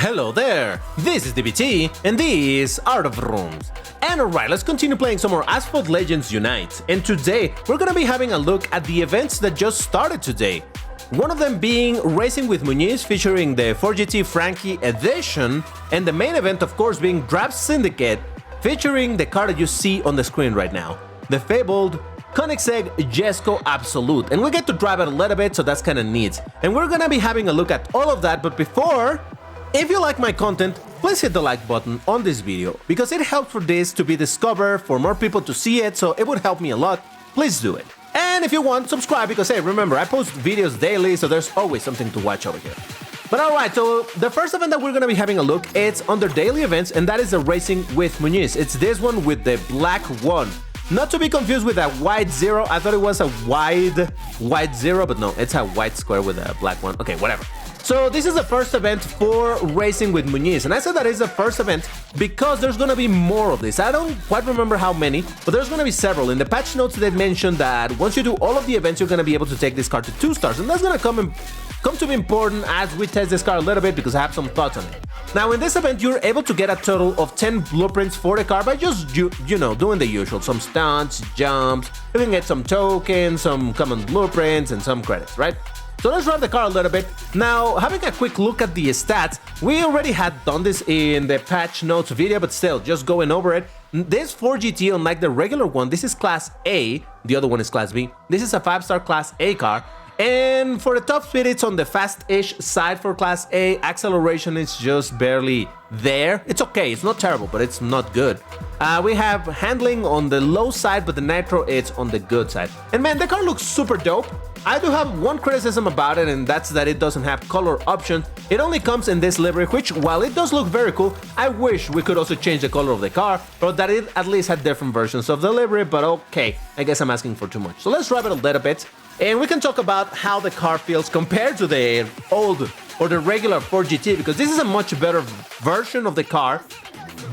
Hello there, this is DBT, and this Art of Rooms. And alright, let's continue playing some more Asphalt Legends Unite. And today, we're gonna be having a look at the events that just started today. One of them being Racing with Muniz featuring the 4GT Frankie edition, and the main event of course being Draft Syndicate featuring the car that you see on the screen right now, the fabled Koenigsegg Jesko Absolute, and we get to drive it a little bit, so that's kinda neat. And we're gonna be having a look at all of that, but before, if you like my content, please hit the like button on this video, because it helps for this to be discovered, for more people to see it, so it would help me a lot. Please do it. And if you want, subscribe, because hey, remember, I post videos daily, so there's always something to watch over here. But alright, so the first event that we're gonna be having a look, it's under daily events, and that is the Racing with Muniz. It's this one with the black one. Not to be confused with a white zero. I thought it was a white zero, but no, it's a white square with a black one. Okay, whatever. So this is the first event for Racing with Muniz, and I said that is the first event because there's gonna be more of this. I don't quite remember how many, but there's gonna be several. In the patch notes, they mentioned that once you do all of the events, you're gonna be able to take this car to 2 stars, and that's gonna come to be important as we test this car a little bit because I have some thoughts on it. Now, in this event, you're able to get a total of 10 blueprints for the car by just, you know, doing the usual. Some stunts, jumps, you can get some tokens, some common blueprints, and some credits, right? So let's drive the car a little bit. Now, having a quick look at the stats, we already had done this in the patch notes video, but still, just going over it. This 4GT, unlike the regular one, this is Class A, the other one is Class B. This is a 5-star Class A car. And for the top speed, it's on the fast-ish side for Class A. Acceleration is just barely there. It's okay, it's not terrible, but it's not good. We have handling on the low side, but the nitro, it's on the good side. And man, the car looks super dope. I do have one criticism about it, and that's that it doesn't have color options. It only comes in this livery, which, while it does look very cool, I wish we could also change the color of the car, or that it at least had different versions of the livery, but okay, I guess I'm asking for too much. So let's drive it a little bit, and we can talk about how the car feels compared to the old or the regular 4GT, because this is a much better version of the car,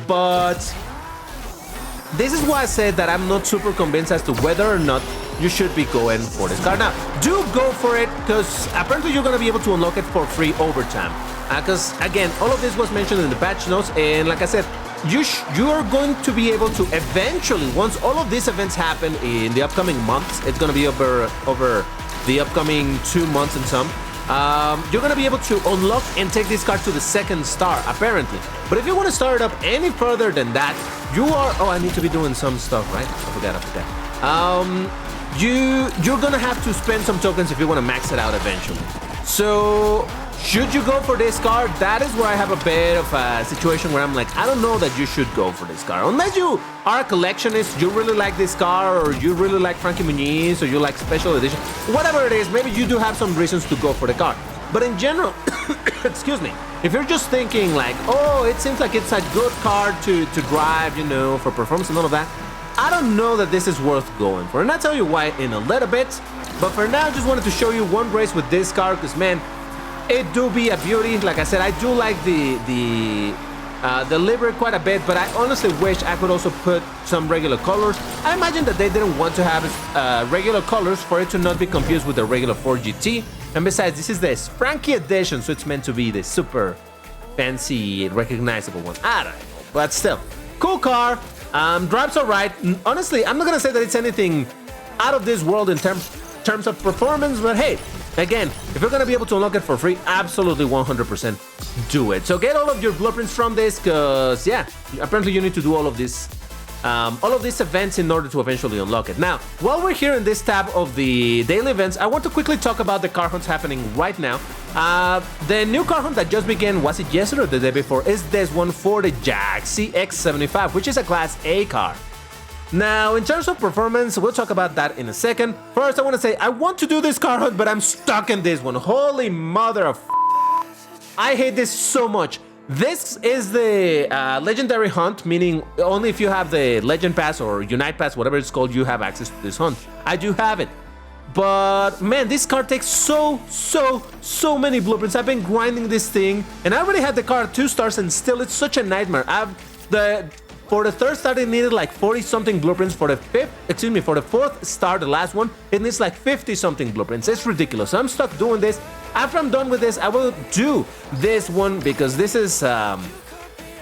but this is why I said that I'm not super convinced as to whether or not you should be going for this car. Now, do go for it, because apparently you're going to be able to unlock it for free over time. Because, again, all of this was mentioned in the patch notes, and like I said, you are going to be able to eventually, once all of these events happen in the upcoming months, it's going to be over the upcoming 2 months and some, you're going to be able to unlock and take this car to the 2nd star, apparently. But if you want to start it up any further than that, you are... Oh, I need to be doing some stuff, right? I forgot. You're gonna have to spend some tokens if you want to max it out eventually. So, should you go for this car? That is where I have a bit of a situation where I'm like, I don't know that you should go for this car. Unless you are a collectionist, you really like this car, or you really like Frankie Muniz, or you like special edition, whatever it is, maybe you do have some reasons to go for the car. But in general, excuse me, if you're just thinking like, oh, it seems like it's a good car to drive, you know, for performance and all of that, I don't know that this is worth going for, and I'll tell you why in a little bit. But for now, I just wanted to show you one race with this car, because man, it do be a beauty. Like I said, I do like the livery quite a bit, but I honestly wish I could also put some regular colors. I imagine that they didn't want to have regular colors for it to not be confused with the regular 4GT. And besides, this is the Frankie edition, so it's meant to be the super fancy, recognizable one. I don't know, but still, cool car. Drives alright. Honestly, I'm not gonna say that it's anything out of this world in terms of performance, but hey, again, if you're gonna be able to unlock it for free, absolutely 100% do it. So get all of your blueprints from this, because yeah, apparently you need to do all of these events in order to eventually unlock it. Now, while we're here in this tab of the daily events, I want to quickly talk about the car hunts happening right now. The new car hunt that just began, was it yesterday or the day before, is this one for the Jag CX-75, which is a Class A car. Now, in terms of performance, we'll talk about that in a second. First, I want to say, I want to do this car hunt, but I'm stuck in this one. Holy mother of... I hate this so much. This is the legendary hunt, meaning only if you have the Legend Pass or Unite Pass, whatever it's called, you have access to this hunt. I do have it. But man, this car takes so many blueprints. I've been grinding this thing, and I already had the car at 2 stars, and still it's such a nightmare. For the 3rd star, it needed like 40-something blueprints. For the 4th star, the last one, it needs like 50-something blueprints. It's ridiculous. So I'm stuck doing this. After I'm done with this, I will do this one because this is...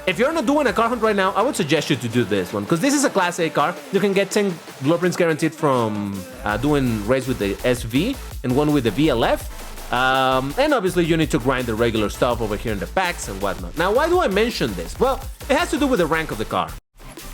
if you're not doing a car hunt right now, I would suggest you to do this one because this is a Class A car. You can get 10 blueprints guaranteed from doing race with the SV and one with the VLF. And obviously you need to grind the regular stuff over here in the packs and whatnot. Now, why do I mention this? Well, it has to do with the rank of the car.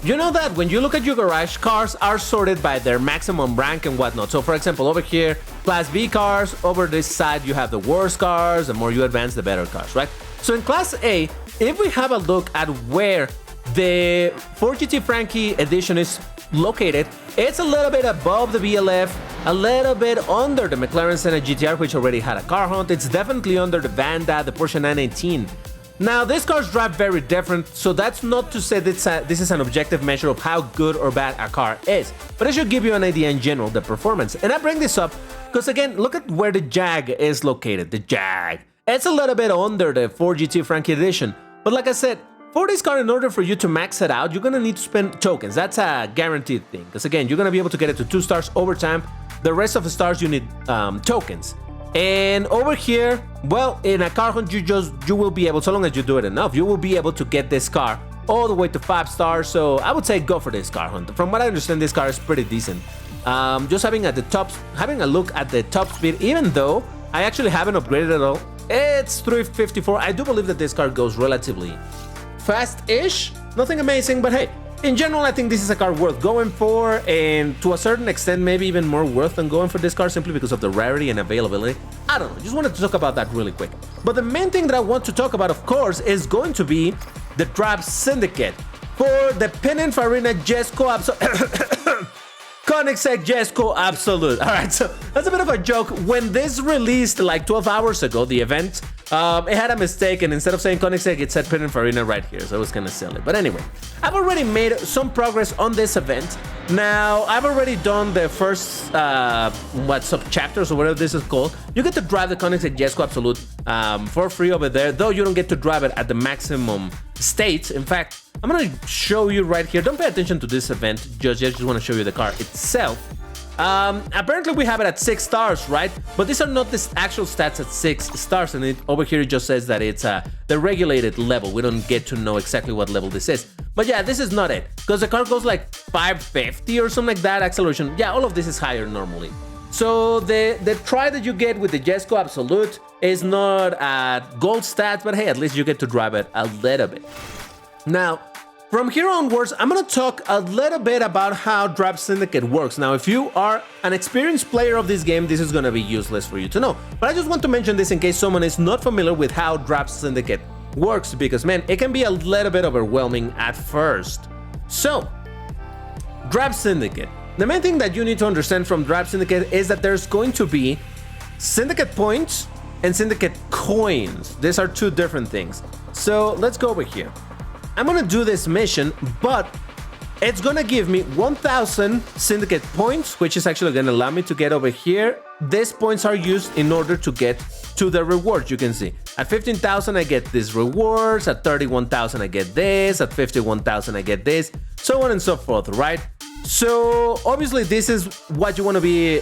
You know that when you look at your garage, cars are sorted by their maximum rank and whatnot. So for example, over here, Class B cars, over this side you have the worst cars, the more you advance, the better cars, right? So in Class A, if we have a look at where the 4GT Frankie edition is located, it's a little bit above the VLF, a little bit under the McLaren Senna GTR, which already had a car hunt. It's definitely under the Vanda, the Porsche 918. Now, these cars drive very different, so that's not to say that this is an objective measure of how good or bad a car is, but it should give you an idea in general, the performance. And I bring this up because, again, look at where the Jag is located, the Jag. It's a little bit under the 4GT Frankie edition, but like I said, for this car, in order for you to max it out, you're gonna need to spend tokens. That's a guaranteed thing, because again, you're gonna be able to get it to 2 stars over time. The rest of the stars, you need tokens. And over here, well, in a car hunt, you will be able, so long as you do it enough, you will be able to get this car all the way to 5 stars. So I would say go for this car hunt. From what I understand, this car is pretty decent. Just having a look at the top speed, even though I actually haven't upgraded at all, it's 354. I do believe that this car goes relatively fast-ish. Nothing amazing, but hey, in general, I think this is a car worth going for, and to a certain extent, maybe even more worth than going for this car simply because of the rarity and availability. I don't know, just wanted to talk about that really quick. But the main thing that I want to talk about, of course, is going to be the Drab Syndicate for the Pininfarina Jesco Absolute. Koenigsegg Jesco Absolute. Alright, so that's a bit of a joke. When this released like 12 hours ago, the event, it had a mistake, and instead of saying Koenigsegg, it said Pininfarina right here, so it was kind of silly. But anyway, I've already made some progress on this event. Now, I've already done the first, sub-chapters or whatever this is called. You get to drive the Koenigsegg Jesco Absolute for free over there, though you don't get to drive it at the maximum state. In fact, I'm gonna show you right here. Don't pay attention to this event just yet, just want to show you the car itself. Apparently we have it at 6 stars, right? But these are not the actual stats at 6 stars, and over here it just says that it's the regulated level. We don't get to know exactly what level this is. But yeah, this is not it, because the car goes like 550 or something like that, acceleration. Yeah, all of this is higher normally. So the try that you get with the Jesco Absolute is not at gold stats, but hey, at least you get to drive it a little bit. Now, from here onwards, I'm going to talk a little bit about how Drab Syndicate works. Now, if you are an experienced player of this game, this is going to be useless for you to know. But I just want to mention this in case someone is not familiar with how Drab Syndicate works, because, man, it can be a little bit overwhelming at first. So, Drab Syndicate. The main thing that you need to understand from Drab Syndicate is that there's going to be Syndicate points and Syndicate coins. These are 2 different things. So, let's go over here. I'm gonna do this mission, but it's gonna give me 1,000 Syndicate points, which is actually gonna allow me to get over here. These points are used in order to get to the rewards, you can see. At 15,000, I get these rewards. At 31,000, I get this. At 51,000, I get this. So on and so forth, right? So obviously this is what you want to be,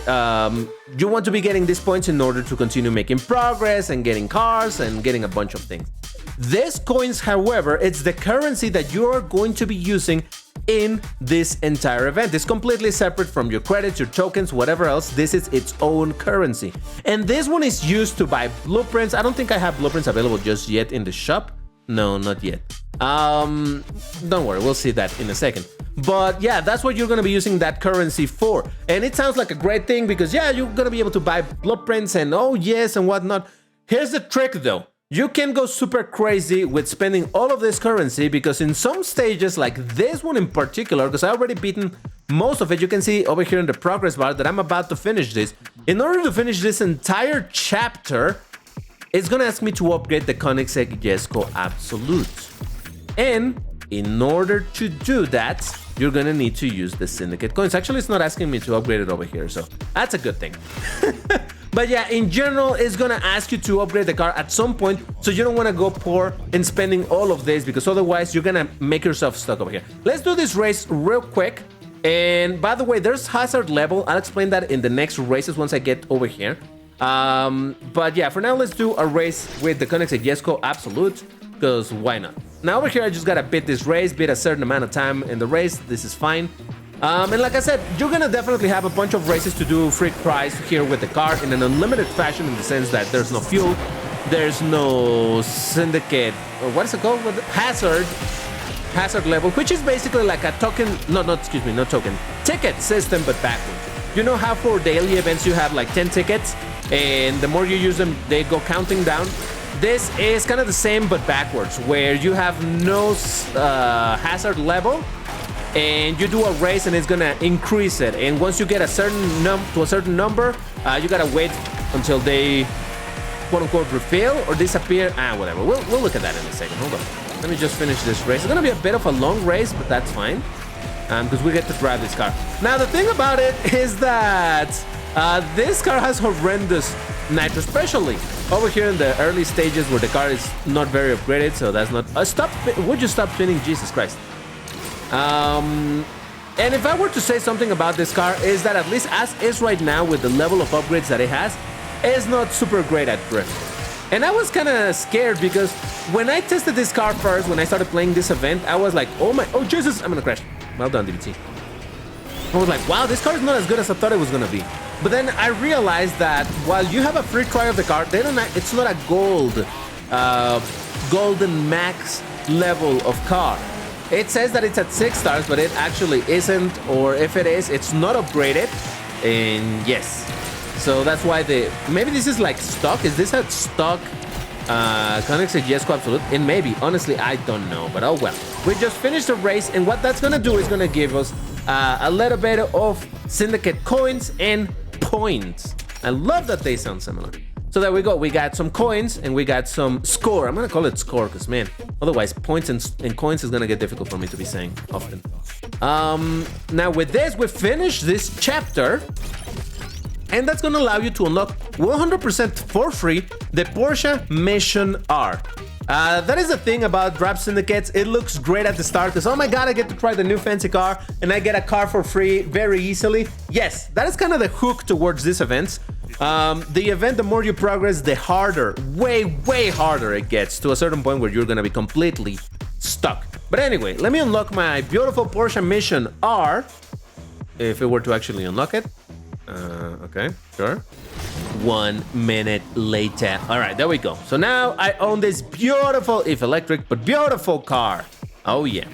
you want to be getting these points in order to continue making progress and getting cars and getting a bunch of things. These coins, however, it's the currency that you are going to be using in this entire event. It's completely separate from your credits, your tokens, whatever else. This is its own currency. And this one is used to buy blueprints. I don't think I have blueprints available just yet in the shop. No, not yet. Don't worry, we'll see that in a second. But yeah, that's what you're gonna be using that currency for. And it sounds like a great thing because yeah, you're gonna be able to buy blueprints and oh yes and whatnot. Here's the trick though. You can go super crazy with spending all of this currency because in some stages, like this one in particular, because I already beaten most of it, you can see over here in the progress bar that I'm about to finish this. In order to finish this entire chapter, it's gonna ask me to upgrade the Koenigsegg Jesco Absolute. And in order to do that, you're gonna need to use the Syndicate coins. Actually, it's not asking me to upgrade it over here, so that's a good thing. But yeah, in general, it's gonna ask you to upgrade the car at some point, so you don't wanna go poor in spending all of this, because otherwise you're gonna make yourself stuck over here. Let's do this race real quick. And by the way, there's hazard level. I'll explain that in the next races once I get over here. But yeah, for now, let's do a race with the Koenigsegg Jesko Absolute, because why not? Now over here, I just gotta beat this race, beat a certain amount of time in the race. This is fine. And like I said, you're gonna definitely have a bunch of races to do free prize here with the car in an unlimited fashion, in the sense that there's no fuel, there's no syndicate, or what is it called? Hazard level, which is basically like a token, not token, ticket system, but backwards. You know how for daily events you have like 10 tickets, and the more you use them, they go counting down? This is kind of the same, but backwards, where you have no hazard level, and you do a race and it's gonna increase it. And once you get a certain number, you gotta wait until they quote-unquote refill or disappear. Whatever. We'll look at that in a second. Hold on. Let me just finish this race. It's gonna be a bit of a long race, but that's fine, because we get to drive this car. Now, the thing about it is that this car has horrendous nitro, especially over here in the early stages where the car is not very upgraded, so that's not... would you stop spinning? Jesus Christ. And if I were to say something about this car, is that at least as is right now with the level of upgrades that it has, it's not super great at drift. And I was kind of scared because when I tested this car first, when I started playing this event, I was like, oh Jesus, I'm gonna crash. Well done, DBT. I was like, wow, this car is not as good as I thought it was gonna be. But then I realized that while you have a free try of the car, it's not a golden max level of car. It says that it's at 6 stars, but it actually isn't, or if it is, it's not upgraded. And yes, so that's why maybe this is like stock. Is this a stock Koenigsegg Jesko Absolute? And maybe, honestly, I don't know, but oh well. We just finished the race, and what that's gonna do is gonna give us a little bit of Syndicate coins and points. I love that they sound similar. So there we go. We got some coins and we got some score. I'm gonna call it score because, man, otherwise points and coins is gonna get difficult for me to be saying often. Now with this, we finish this chapter, and that's gonna allow you to unlock 100% for free the Porsche Mission R. That is the thing about Drop Syndicates. It looks great at the start because, oh my god, I get to try the new fancy car and I get a car for free very easily. Yes, that is kind of the hook towards these events. The event, the more you progress, the harder, way harder it gets, to a certain point where you're gonna be completely stuck. But anyway, let me unlock my beautiful Porsche Mission R, if it were to actually unlock it. Okay, sure. 1 minute later. All right, there we go. So now I own this beautiful, if electric, but beautiful car. Oh yeah.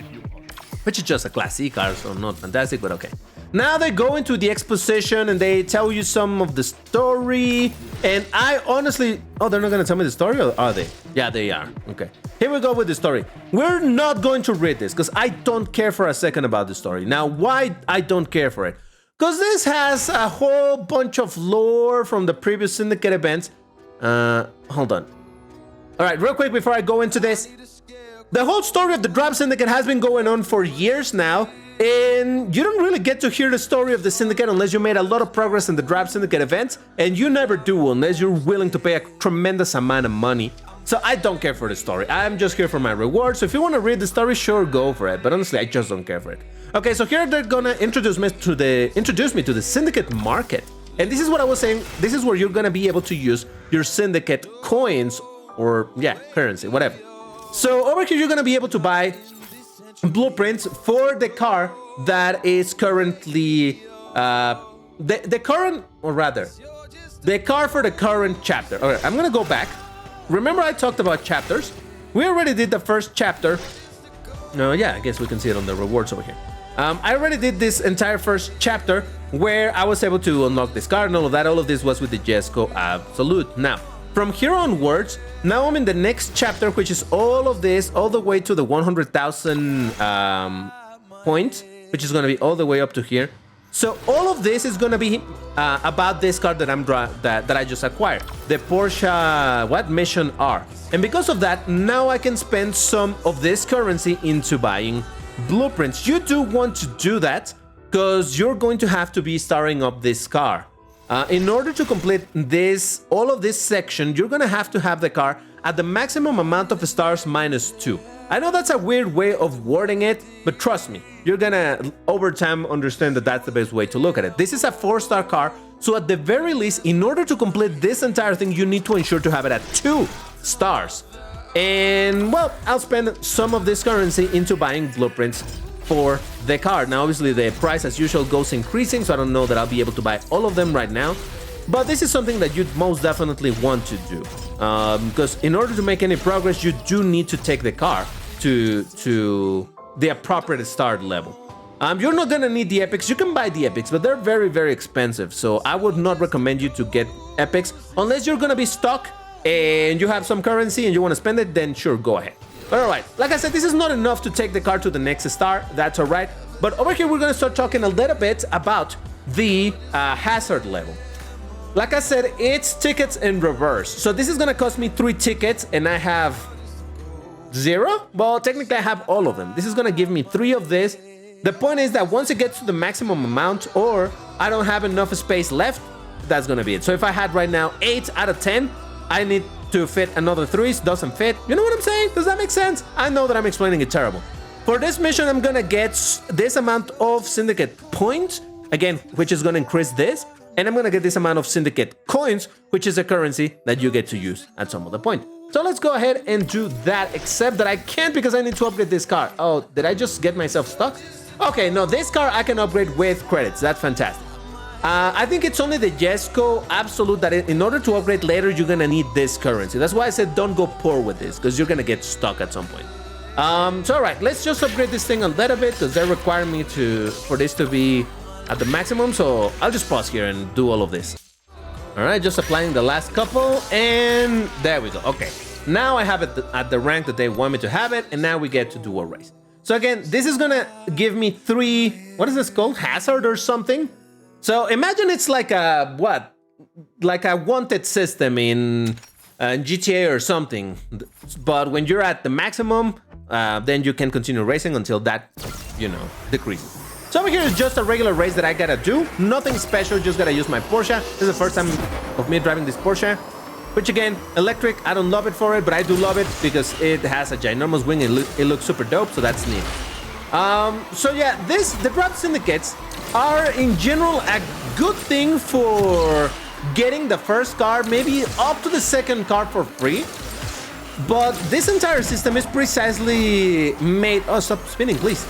Which is just a Class C car, so not fantastic, but okay. Now they go into the exposition and they tell you some of the story. And I honestly... Oh, they're not going to tell me the story, or are they? Yeah, they are. Okay. Here we go with the story. We're not going to read this because I don't care for a second about the story. Now, why I don't care for it? Because this has a whole bunch of lore from the previous Syndicate events. Hold on. All right, real quick before I go into this. The whole story of the Drop Syndicate has been going on for years now. And you don't really get to hear the story of the Syndicate unless you made a lot of progress in the Drop Syndicate events. And you never do unless you're willing to pay a tremendous amount of money. So I don't care for the story. I'm just here for my reward. So if you want to read the story, sure, go for it. But honestly, I just don't care for it. Okay, so here they're gonna introduce me to the Syndicate market. And this is what I was saying. This is where you're gonna be able to use your Syndicate coins or, yeah, currency, whatever. So over here, you're gonna be able to buy blueprints for the car that is currently the car for the current chapter. All right, I'm gonna go back. Remember I talked about chapters? We already did the first chapter. No, yeah, I guess we can see it on the rewards over here. I already did this entire first chapter where I was able to unlock this car and all of that. All of this was with the Jesko Absolute. Now, from here onwards, now I'm in the next chapter, which is all of this, all the way to the 100,000 points, which is going to be all the way up to here. So all of this is going to be about this car that I just acquired, the Porsche Mission R. And because of that, now I can spend some of this currency into buying blueprints. You do want to do that because you're going to have to be starting up this car. In order to complete all of this section, you're going to have the car at the maximum amount of stars -2. I know that's a weird way of wording it, but trust me, you're gonna over time understand that that's the best way to look at it. This is a 4-star car, so at the very least, in order to complete this entire thing, you need to ensure to have it at 2 stars. And well, I'll spend some of this currency into buying blueprints for the car. Now, obviously, the price as usual goes increasing, so I don't know that I'll be able to buy all of them right now. But this is something that you'd most definitely want to do. Because in order to make any progress, you do need to take the car to the appropriate start level. You're not gonna need the epics. You can buy the epics, but they're very, very expensive. So I would not recommend you to get epics unless you're gonna be stuck and you have some currency and you want to spend it. Then sure, go ahead. But all right, like I said, this is not enough to take the car to the next star. That's all right. But over here, we're gonna start talking a little bit about the hazard level. Like I said, it's tickets in reverse. So this is gonna cost me 3 tickets and I have 0? Well, technically I have all of them. This is gonna give me 3 of this. The point is that once it gets to the maximum amount or I don't have enough space left, that's gonna be it. So if I had right now 8 out of 10, I need to fit another 3s, doesn't fit. You know what I'm saying? Does that make sense? I know that I'm explaining it terrible. For this mission, I'm gonna get this amount of Syndicate points, again, which is gonna increase this, and I'm gonna get this amount of Syndicate coins, which is a currency that you get to use at some other point. So let's go ahead and do that, except that I can't because I need to upgrade this car. Oh, did I just get myself stuck? Okay, no, this car I can upgrade with credits. That's fantastic. I think it's only the Jesco Absolute that in order to upgrade later, you're gonna need this currency. That's why I said don't go poor with this, because you're gonna get stuck at some point. So all right, let's just upgrade this thing a little bit, because they require me for this to be at the maximum. So I'll just pause here and do all of this. All right, just applying the last couple, and there we go. Okay, now I have it at the rank that they want me to have it, and now we get to do a race. So again, this is gonna give me 3, what is this called? Hazard or something? So imagine it's like a, what? Like a wanted system in GTA or something. But when you're at the maximum, then you can continue racing until that, you know, decreases. So over here is just a regular race that I gotta do. Nothing special, just gotta use my Porsche. This is the first time of me driving this Porsche. Which again, electric, I don't love it for it, but I do love it because it has a ginormous wing and it looks super dope, so that's neat. So yeah, the drop syndicates are in general a good thing for getting the first car, maybe up to the second car for free. But this entire system is precisely made, oh, stop spinning, please.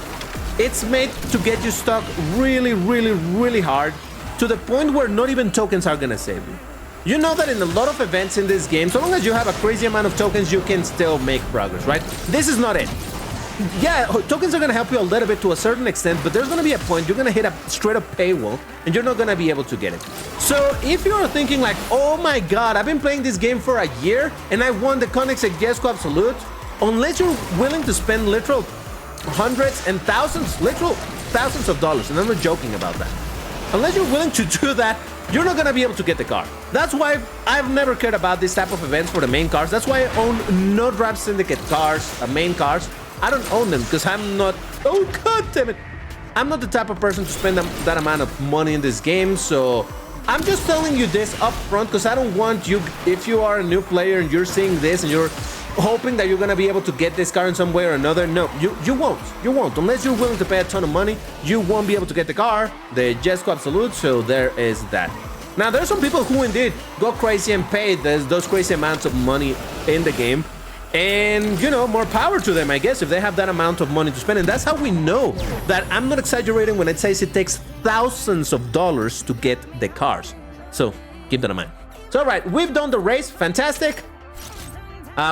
It's made to get you stuck really, really, really hard to the point where not even tokens are gonna save you. You know that in a lot of events in this game, so long as you have a crazy amount of tokens, you can still make progress, right? This is not it. Yeah, tokens are gonna help you a little bit to a certain extent, but there's gonna be a point you're gonna hit a straight up paywall and you're not gonna be able to get it. So if you're thinking like, oh my god, I've been playing this game for a year and I won the Koenigsegg Jesco Absolute, unless you're willing to spend literal hundreds and thousands, literal thousands of dollars, and I'm not joking about that. Unless you're willing to do that, you're not gonna be able to get the car. That's why I've never cared about this type of events for the main cars. That's why I own no Drop Syndicate cars, main cars. I don't own them because I'm not, oh god damn it. I'm not the type of person to spend that amount of money in this game, so I'm just telling you this up front because I don't want you, if you are a new player and you're seeing this and you're hoping that you're gonna be able to get this car in some way or another. No, you won't. Unless you're willing to pay a ton of money, you won't be able to get the car, the Jesco Absolute, so there is that. Now, there's some people who indeed go crazy and pay those crazy amounts of money in the game. And, you know, more power to them, I guess, if they have that amount of money to spend. And that's how we know that I'm not exaggerating when it says it takes thousands of dollars to get the cars. So, keep that in mind. So, all right, we've done the race. Fantastic.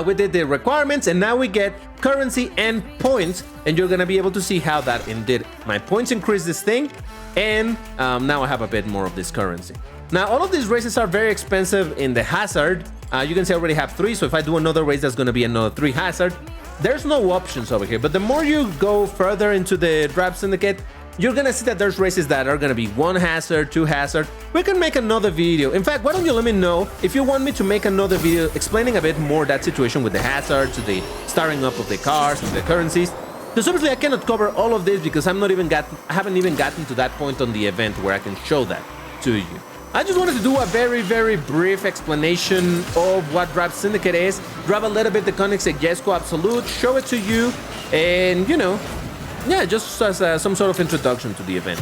We did the requirements, and now we get currency and points. And you're going to be able to see how that indeed, my points increase this thing. And now I have a bit more of this currency. Now, all of these races are very expensive in the hazard. You can see I already have 3, so if I do another race, that's going to be another 3 hazard. There's no options over here, but the more you go further into the Drop Syndicate, you're going to see that there's races that are going to be 1 hazard, 2 hazard. We can make another video. In fact, why don't you let me know if you want me to make another video explaining a bit more that situation with the hazards, the starting up of the cars and the currencies. Because obviously I cannot cover all of this because I haven't even gotten to that point on the event where I can show that to you. I just wanted to do a very, very brief explanation of what Drab Syndicate is, grab a little bit the Koenigsegg Jesko Absolute, show it to you, and, you know, yeah, just as some sort of introduction to the event.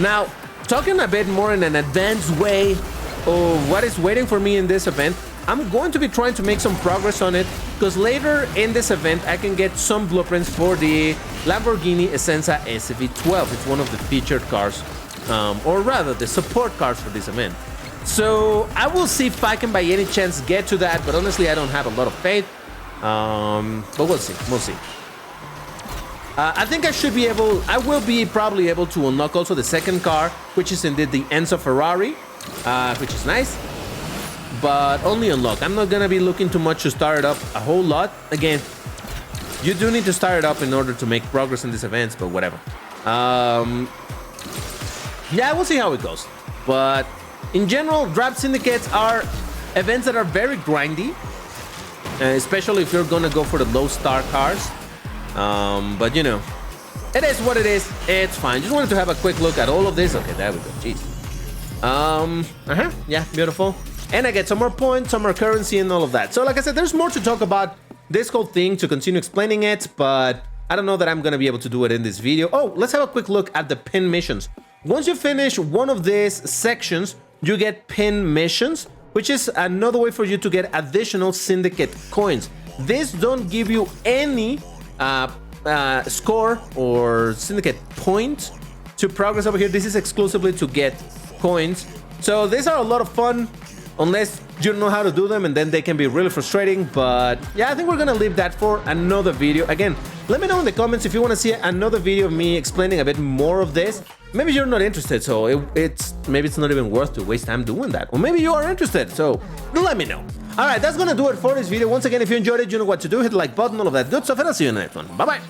Now, talking a bit more in an advanced way of what is waiting for me in this event, I'm going to be trying to make some progress on it, because later in this event, I can get some blueprints for the Lamborghini Essenza SV12. It's one of the featured cars. Or rather, the support cars for this event. So I will see if I can by any chance get to that, but honestly, I don't have a lot of faith. But we'll see, we'll see. I think I will be probably able to unlock also the second car, which is indeed the Enzo Ferrari, which is nice, but only unlock. I'm not gonna be looking too much to start it up a whole lot. Again, you do need to start it up in order to make progress in these events, but whatever. Yeah, we'll see how it goes. But in general, Drab Syndicates are events that are very grindy, especially if you're gonna go for the low star cars. But you know, it is what it is. It's fine. Just wanted to have a quick look at all of this. Okay, there we go. Jeez. Yeah, beautiful. And I get some more points, some more currency, and all of that. So like I said, there's more to talk about this whole thing to continue explaining it, but I don't know that I'm gonna be able to do it in this video. Oh, let's have a quick look at the pin missions. Once you finish one of these sections, you get pin missions, which is another way for you to get additional Syndicate coins. These don't give you any score or Syndicate points to progress over here. This is exclusively to get coins. So these are a lot of fun, unless you don't know how to do them, and then they can be really frustrating. But yeah, I think we're gonna leave that for another video. Again, let me know in the comments if you want to see another video of me explaining a bit more of this. Maybe you're not interested, so maybe it's not even worth to waste time doing that. Or maybe you are interested, so let me know. Alright, that's gonna do it for this video. Once again, if you enjoyed it, you know what to do. Hit the like button, all of that good stuff, and I'll see you in the next one. Bye-bye.